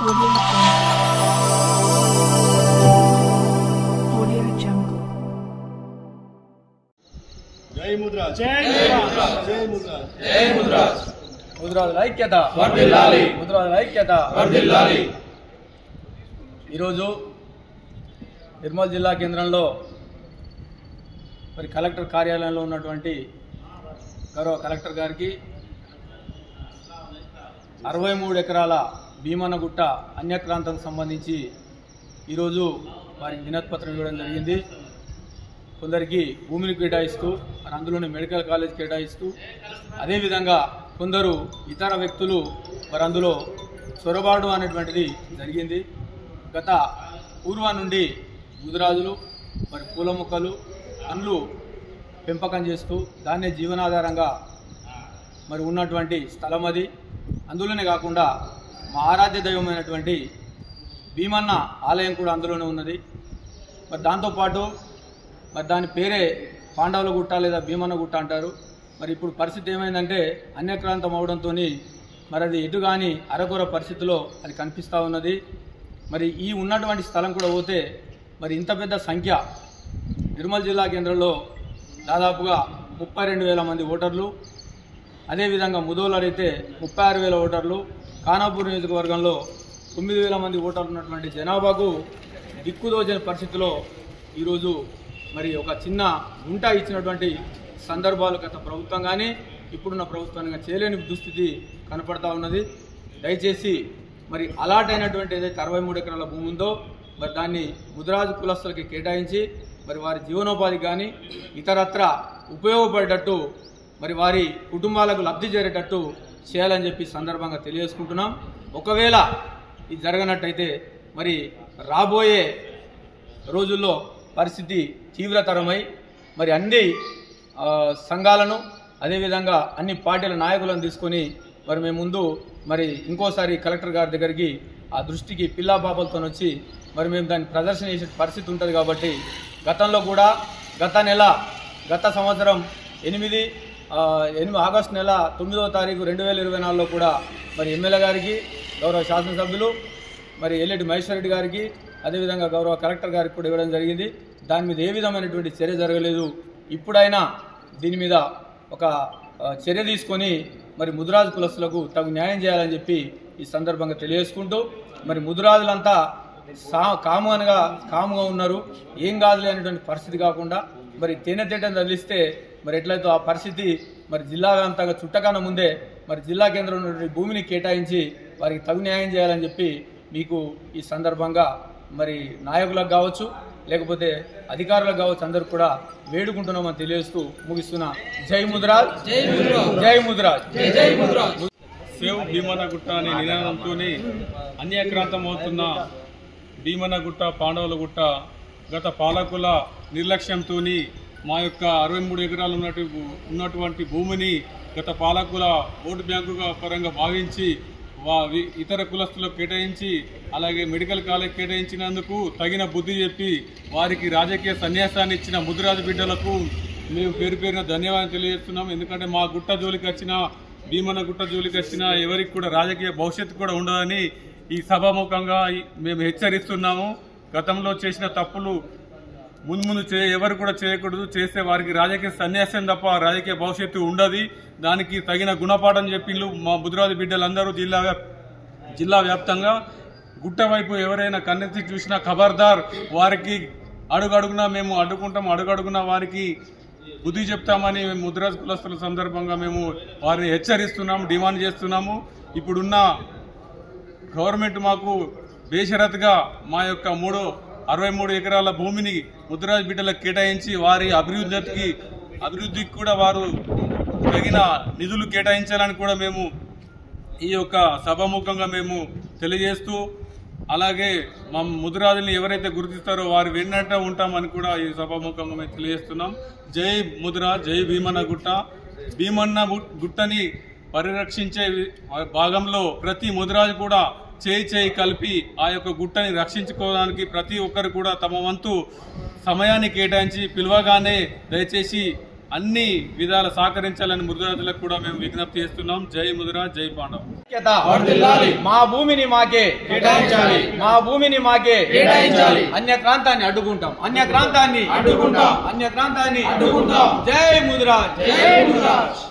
जय मुद्राज जय मुद्राज जय मुद्राज जय मुद्राज ముద్రాజుల ఐక్యత వర్ధిల్లాలి ముద్రాజుల ఐక్యత వర్ధిల్లాలి। ఈరోజు నిర్మల్ జిల్లా కేంద్రంలో మరి కలెక్టర్ కార్యాలయంలో ఉన్నటువంటి గౌరవ కలెక్టర్ గారికి 63 ఎకరాల భీమన్నగుట్ట అన్యక్రాంతంకు సంబంధించి ఈరోజు వారికి వినతిపత్రం ఇవ్వడం జరిగింది। కొందరికి భూమిని కేటాయిస్తూ మరి అందులోనే మెడికల్ కాలేజ్ కేటాయిస్తూ అదేవిధంగా కొందరు ఇతర వ్యక్తులు మరి అందులో చొరబాటు అనేటువంటిది జరిగింది। గత పూర్వం నుండి ముదిరాజులు మరి పూల మొక్కలు పండ్లు పెంపకం చేస్తూ దాన్నే జీవనాధారంగా మరి ఉన్నటువంటి స్థలం అది। అందులోనే కాకుండా మా ఆరాధ్య దైవమైనటువంటి భీమన్న ఆలయం కూడా అందులోనే ఉన్నది। మరి దాంతోపాటు మరి దాని పేరే పాండవుల గుట్ట లేదా భీమన్న గుట్ట అంటారు। మరి ఇప్పుడు పరిస్థితి ఏమైందంటే అన్యక్రాంతం అవడంతో మరి అది ఎటు కానీ అరకొర పరిస్థితిలో అది కనిపిస్తూ ఉన్నది। మరి ఈ ఉన్నటువంటి స్థలం కూడా పోతే మరి ఇంత పెద్ద సంఖ్య నిర్మల్ జిల్లా కేంద్రంలో దాదాపుగా 32,000 మంది ఓటర్లు, అదేవిధంగా ముదోలు అయితే 36,000 ఓటర్లు, ఖానాపూర్ నియోజకవర్గంలో 9,000 మంది ఓటర్లు ఉన్నటువంటి జనాభాకు దిక్కుదోచని పరిస్థితిలో ఈరోజు మరి ఒక చిన్న గుంట ఇచ్చినటువంటి సందర్భాలు గత ప్రభుత్వం కానీ ఇప్పుడున్న ప్రభుత్వాన్ని చేయలేని దుస్థితి కనపడతా ఉన్నది। దయచేసి మరి అలాట్ అయినటువంటి ఏదైతే 63 ఎకరాల భూమి ఉందో మరి దాన్ని ముదిరాజు కులస్తులకి కేటాయించి మరి వారి జీవనోపాధి కానీ ఇతరత్ర ఉపయోగపడేటట్టు మరి వారి కుటుంబాలకు లబ్ధి చేరేటట్టు చేయాలని చెప్పి సందర్భంగా తెలియజేసుకుంటున్నాం। ఒకవేళ ఇది జరగనట్టయితే మరి రాబోయే రోజుల్లో పరిస్థితి తీవ్రతరమై మరి అన్ని సంఘాలను అదేవిధంగా అన్ని పార్టీల నాయకులను తీసుకొని మరి మేము ముందు మరి ఇంకోసారి కలెక్టర్ గారి దగ్గరికి ఆ దృష్టికి పిల్లా పాపలతో వచ్చి మరి మేము దాన్ని ప్రదర్శన చేసే పరిస్థితి ఉంటుంది। కాబట్టి గతంలో కూడా గత సంవత్సరం ఆగస్టు నెల 9వ తారీఖు 2024లో కూడా మరి ఎమ్మెల్యే గారికి గౌరవ శాసనసభ్యులు మరి ఎల్లెటి మహేశ్వర్ రెడ్డి గారికి అదేవిధంగా గౌరవ కలెక్టర్ గారికి కూడా ఇవ్వడం జరిగింది। దాని మీద ఏ విధమైనటువంటి చర్య జరగలేదు। ఇప్పుడైనా దీని మీద ఒక చర్య తీసుకొని మరి ముదిరాజు కులస్తులకు తగు న్యాయం చేయాలని చెప్పి ఈ సందర్భంగా తెలియజేసుకుంటూ మరి ముదిరాజులంతా కాముగా ఉన్నారు, ఏం కాదులే అనేటువంటి పరిస్థితి కాకుండా మరి తేనెతేటను తగిలిస్తే మరి ఎట్లయితే ఆ పరిస్థితి మరి జిల్లా వ్యాప్తంగా చుట్టకన్నా ముందే మరి జిల్లా కేంద్రంలో ఉన్నటువంటి భూమిని కేటాయించి వారికి తగు న్యాయం చేయాలని చెప్పి మీకు ఈ సందర్భంగా మరి నాయకులకు కావచ్చు లేకపోతే అధికారులకు కావచ్చు అందరూ కూడా వేడుకుంటున్నామని తెలియజేస్తూ ముగిస్తున్నా। జై ముదిరాజ్ జై ముదిరాజ్ జై ముదిరాజ్। సేవ్ భీమన్నగుట్ట అనే నినాదంతో అన్యక్రాంతం అవుతున్న భీమన్నగుట్ట పాండవుల గుట్ట గత పాలకుల నిర్లక్ష్యంతో మా యొక్క 63 ఎకరాలు ఉన్నటువంటి భూమిని గత పాలకుల ఓటు బ్యాంకుగా పరంగా భావించి ఇతర కులస్తులకు కేటాయించి అలాగే మెడికల్ కాలేజ్ కేటాయించినందుకు తగిన బుద్ధి చెప్పి వారికి రాజకీయ సన్యాసాన్ని ఇచ్చిన ముదిరాజు బిడ్డలకు మేము పేరు పేరున ధన్యవాదాలు తెలియజేస్తున్నాం। ఎందుకంటే మా గుట్ట జోలికి వచ్చిన భీమన్న గుట్ట జోలికి వచ్చిన ఎవరికి కూడా రాజకీయ భవిష్యత్తు కూడా ఉండదని ఈ సభాముఖంగా మేము హెచ్చరిస్తున్నాము। గతంలో చేసిన తప్పులు ముందు ఎవరు కూడా చేయకూడదు, చేస్తే వారికి రాజకీయ సన్యాసం తప్ప రాజకీయ భవిష్యత్తు ఉండదు। దానికి తగిన గుణపాఠం చెప్పిళ్ళు మా ముదిరాజు బిడ్డలందరూ జిల్లా వ్యాప్తంగా గుట్ట వైపు ఎవరైనా కన్నెత్తి చూసినా ఖబర్దార్, వారికి అడుగడుగునా మేము అడ్డుకుంటాం, అడుగడుగునా వారికి బుద్ధి చెప్తామని ముదిరాజు కులస్తుల సందర్భంగా మేము వారిని హెచ్చరిస్తున్నాము, డిమాండ్ చేస్తున్నాము। ఇప్పుడున్న గవర్నమెంట్ మాకు బేషరతుగా మా యొక్క 63 ఎకరాల భూమిని ముదిరాజు బిడ్డలకు కేటాయించి వారి అభివృద్ధికి కూడా వారు తగిన నిధులు కేటాయించాలని కూడా మేము ఈ యొక్క సభాముఖంగా మేము తెలియజేస్తూ అలాగే మా ముదిరాజుల్ని ఎవరైతే గుర్తిస్తారో వారి వెన్నట్ట ఉంటామని కూడా ఈ సభాముఖంగా మేము తెలియజేస్తున్నాం। జై ముదిరాజ్ జై భీమన్నగుట్ట। భీమన్న గుట్టని పరిరక్షించే భాగంలో ప్రతి ముదిరాజు కూడా చేయి కలిపి ఆ యొక్క గుట్టని రక్షించుకోవడానికి ప్రతి ఒక్కరు కూడా తమ వంతు సమయాన్ని కేటాయించి పిలవగానే దయచేసి అన్ని విధాల సహకరించాలని ముదిరాజులకు కూడా మేము విజ్ఞప్తి చేస్తున్నాం. జై ముదిరాజ్, జై పాండవ్. మా భూమిని మాకే కేటాయించాలి, మా భూమిని మాకే కేటాయించాలి. అన్యక్రాంతాన్ని అడ్డుకుంటాం, అన్యక్రాంతాన్ని అడ్డుకుంటాం, అన్యక్రాంతాన్ని అడ్డుకుంటాం. జై ముదిరాజ్, జై ముదిరాజ్.